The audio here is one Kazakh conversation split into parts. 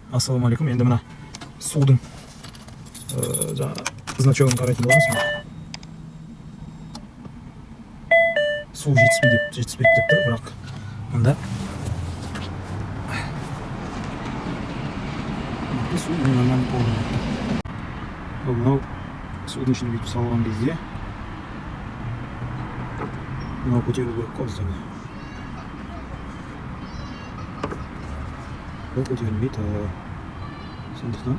Ассалаумағалейкум. Енді мына судың значогын қарайтын боламыз. Су жетіспейді деп тұр, бірақ мында су нормально полный. Мынау судың ішіне бүйтіп салған кезде мынау көтерілу керек қой бізде. Бұл көтерілмейді, сондықтан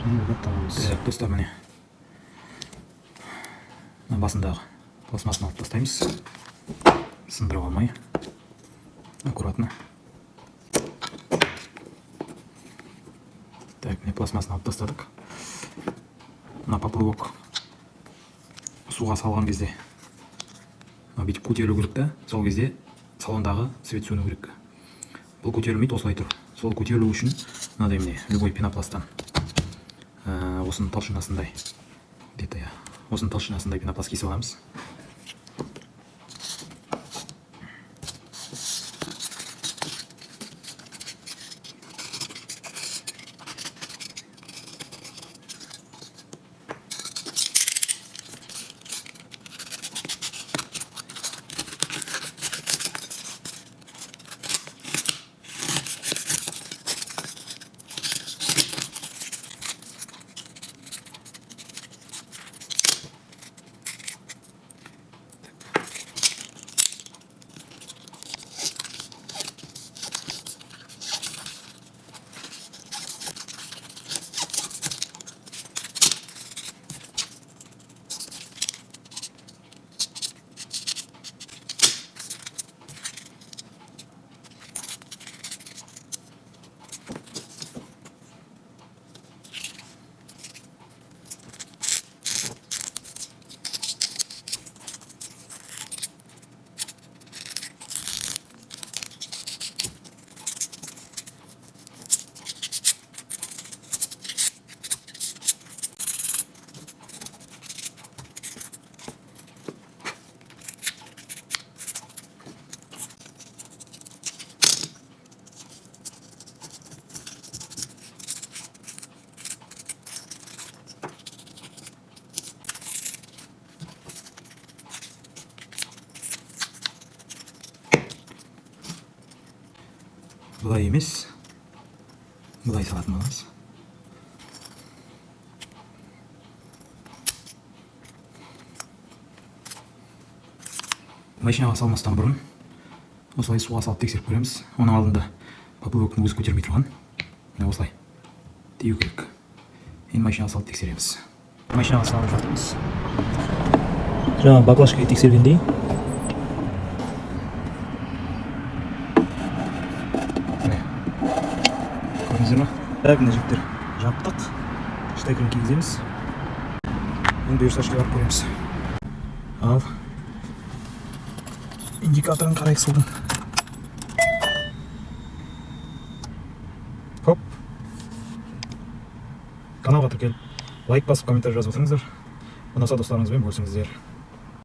және бұлап табамыз. Достар, міне басындағы пластмассаны алып тастаймыз, сындырып алмай аккуратно. Так, міне пластмассаны алып тастадық. Мына поплавок суға салған кезде бүйтіп көтерілу керек та, сол кезде салондағы свет сөну керек. Бұл көтерілмейді, осылай тұр. Сол көтерілу үшін мынадай міне любой пенопласттан осының толщинасындай пенопласт кесіп аламыз. Бұлай емес, бұлай салатын боламыз. Машинаға салмастан бұрын осылай суға салып тексеріп көреміз. Оның алдында поплавоктың өзі көтермей тұрған. Осылай деу керек. Енді машинаға салып тексереміз. Машинаға салып жатырмыз. Жаңа баклажкаға тексергендей так, мына жігіттер жаптық. Штекерін кигіземіз. Енді бұйырса барып көреміз. Ал индикаторын қарайық судың. Хоп. Каналға тіркеліп, лайк басып, комментарий жазып отырыңыздар. Ұнаса достарыңызбен бөлісіңіздер.